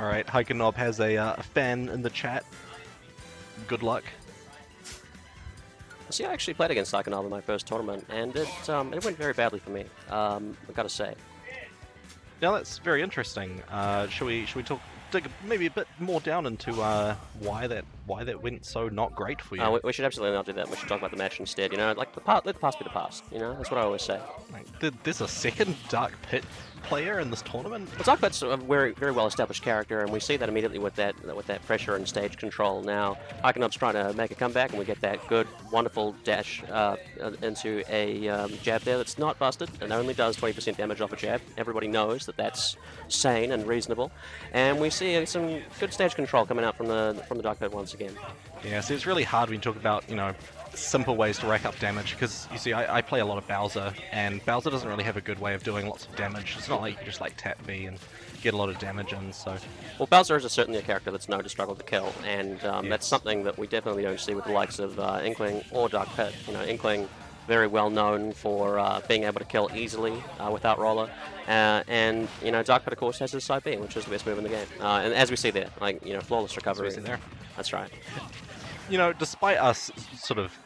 Alright, HikerNob has a fan in the chat. Good luck. See, I actually played against HikerNob in my first tournament, and it went very badly for me, I've got to say. Now that's very interesting. Should we dig maybe a bit more down into why that went so not great for you? We should absolutely not do that. We should talk about the match instead. You know, like let the past be the past. You know, that's what I always say. Like, there's a second Dark Pit player in this tournament. Well, Dark Pit's a very well established character, and we see that immediately with that pressure and stage control. Now, HikerNob's trying to make a comeback, and we get that good, wonderful dash into a jab there that's not busted and only does 20% damage off a jab. Everybody knows that that's sane and reasonable, and we see some good stage control coming out from the Dark Pit once again. Yeah, so it's really hard when you talk about, simple ways to rack up damage, because you see I play a lot of Bowser, and Bowser doesn't really have a good way of doing lots of damage. It's not like you can just tap B and get a lot of damage in, so... Well, Bowser is certainly a character that's known to struggle to kill, and that's something that we definitely don't see with the likes of Inkling or Dark Pit. Inkling, very well known for being able to kill easily without roller, and Dark Pit of course has his side B, which is the best move in the game, and as we see there, flawless recovery. As we see there. That's right. Despite us sort of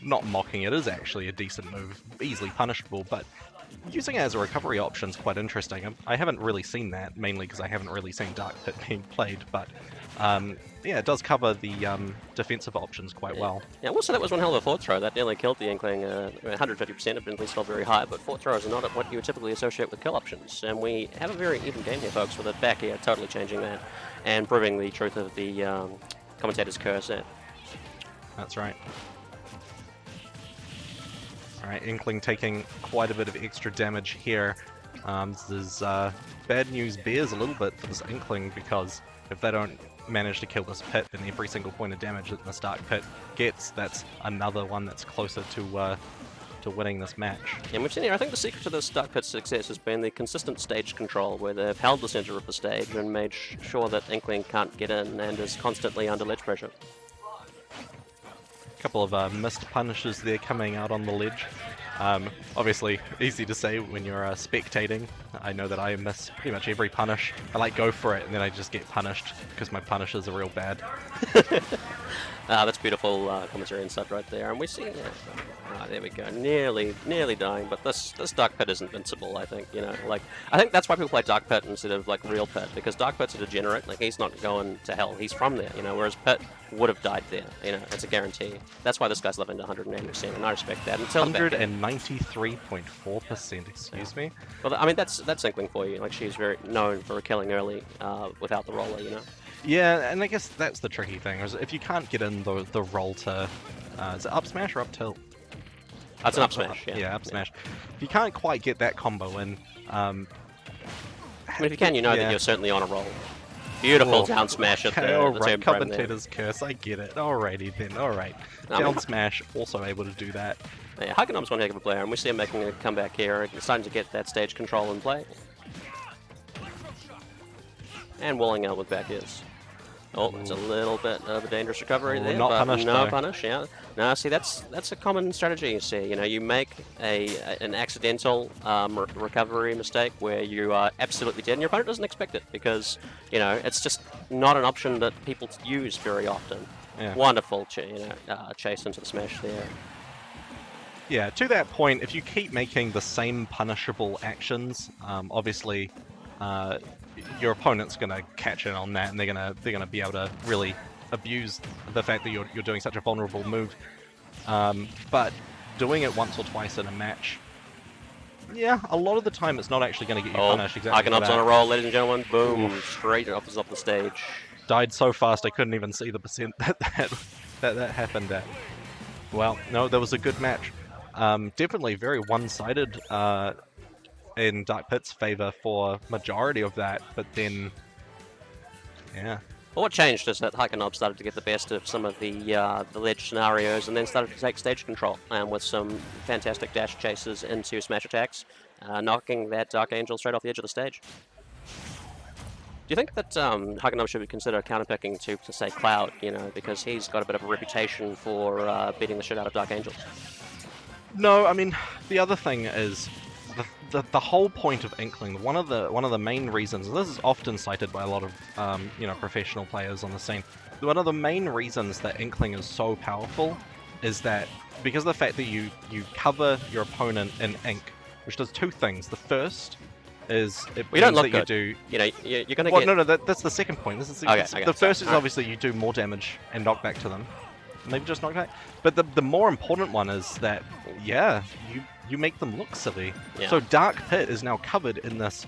not mocking it, is actually a decent move, easily punishable, but using it as a recovery option is quite interesting. I haven't really seen that, mainly because I haven't really seen Dark Pit being played, but yeah, it does cover the defensive options quite well. Yeah, also that was one hell of a forward throw. That nearly killed the Inkling. 150% have been at least still very high, but forward throws are not what you would typically associate with kill options. And we have a very even game here, folks, with it back here totally changing that and proving the truth of the commentator's curse there. That's right. Alright, Inkling taking quite a bit of extra damage here. This is bad news bears a little bit for this Inkling, because if they don't manage to kill this pit, then every single point of damage that this Dark Pit gets, that's another one that's closer to winning this match. And we've seen here, I think the secret to this Dark Pit's success has been the consistent stage control, where they've held the center of the stage and made sure that Inkling can't get in and is constantly under ledge pressure. A couple of missed punishes there coming out on the ledge. Obviously, easy to say when you're spectating. I know that I miss pretty much every punish. I go for it and then I just get punished because my punishes are real bad. That's beautiful commentary and stuff right there. And we see, there we go, nearly dying. But this Dark Pit is invincible. I think I think that's why people play Dark Pit instead of real Pit, because Dark Pit's a degenerate. He's not going to hell. He's from there. Whereas Pit would have died there. It's a guarantee. That's why this guy's living to 180%, and I respect that. Until 193.4%. Excuse me. Well, I mean that's Inkling for you. She's very known for killing early without the roller. Yeah, and I guess that's the tricky thing, is if you can't get in the roll to... is it up smash or up tilt? That's an up smash, yeah. Up smash. If you can't quite get that combo in... I mean, if you can, that you're certainly on a roll. Beautiful down smash at the alright, commentator's curse, I get it. Alrighty then, alright. Down smash, also able to do that. Yeah, HikerNob's one heck of a player, and we see him making a comeback here. He's starting to get that stage control in play. And walling out with back is. Oh, it's a little bit of a dangerous recovery there, not but punished, no though. punish, yeah. No, see, that's a common strategy, you see. You make an accidental recovery mistake where you are absolutely dead, and your opponent doesn't expect it, because, it's just not an option that people use very often. Yeah. Wonderful, chase into the smash there. Yeah, to that point, if you keep making the same punishable actions, obviously... your opponent's gonna catch in on that, and they're gonna be able to really abuse the fact that you're doing such a vulnerable move. But doing it once or twice in a match, yeah, a lot of the time it's not actually going to get you punished. Exactly. HikerNob's on a roll, ladies and gentlemen. Boom, straight off the stage. Died so fast I couldn't even see the percent that happened at. Well, no, that was a good match. Definitely very one-sided. In Dark Pit's favor for majority of that, but then, yeah. Well, what changed is that HikerNob started to get the best of some of the ledge scenarios, and then started to take stage control, with some fantastic dash chases into smash attacks, knocking that Dark Angel straight off the edge of the stage. Do you think that HikerNob should consider counterpicking to say Cloud, because he's got a bit of a reputation for beating the shit out of Dark Angels? No, I mean, the other thing is, the whole point of Inkling, one of the main reasons, and this is often cited by a lot of professional players on the scene, one of the main reasons that Inkling is so powerful is that because of the fact that you cover your opponent in ink, which does two things. The first is it We don't means look that good. you do. You know, you're gonna Well, get. no, that's the second point. This is Okay, the first is sorry. obviously you do more damage and knockback to them. Maybe just knockback. But the more important one is that, yeah, you make them look silly. Yeah. So Dark Pit is now covered in this,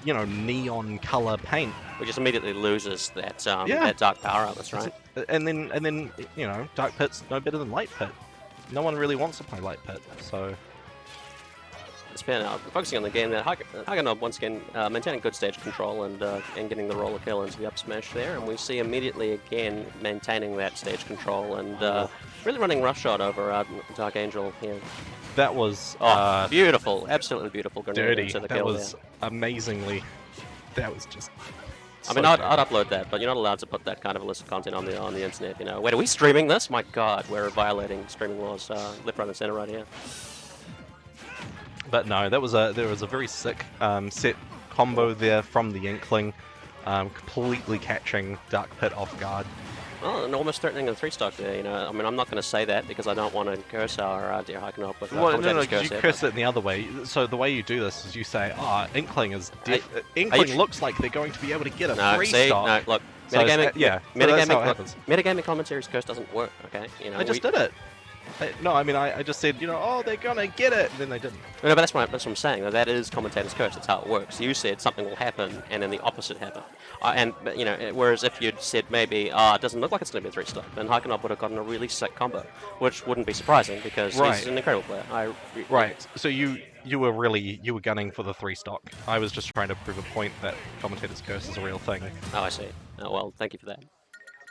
neon color paint. Which just immediately loses that Yeah. that dark power up. That's right. And then Dark Pit's no better than Light Pit. No one really wants to play Light Pit, so. It's been focusing on the game. That HikerNob once again maintaining good stage control and getting the roller kill into the up smash there, and we see immediately again maintaining that stage control and really running rush shot over Dark Angel here. That was beautiful, absolutely beautiful grenade dirty. into the That kill was there. amazingly. That was just. I mean, I'd upload that, but you're not allowed to put that kind of illicit content on the internet. You know, wait, are we streaming this? My God, we're violating streaming laws left, right, and center right here. But no, there was a very sick set combo there from the Inkling, completely catching Dark Pit off guard. Well, and almost threatening a 3-stock there, you know. I mean, I'm not going to say that because I don't want to curse our dear HikerNob with Well, no, commentators because you there, curse but- it in the other way. So the way you do this is you say, Inkling is Inkling looks like they're going to be able to get a No, 3-stock. no, look, So metagaming, yeah, so that's how it happens. metagaming commentary's curse doesn't work, okay? You know, I just did it. No, I mean, I just said, they're gonna get it, and then they didn't. No, but that's what I'm saying. That is commentator's curse. That's how it works. You said something will happen, and then the opposite happened. But, whereas if you'd said maybe, it doesn't look like it's going to be a 3-stock, then HikerNob would have gotten a really sick combo, which wouldn't be surprising because he's an incredible player. Right. So you were gunning for the 3-stock. I was just trying to prove a point that commentator's curse is a real thing. Oh, I see. Oh, well, thank you for that.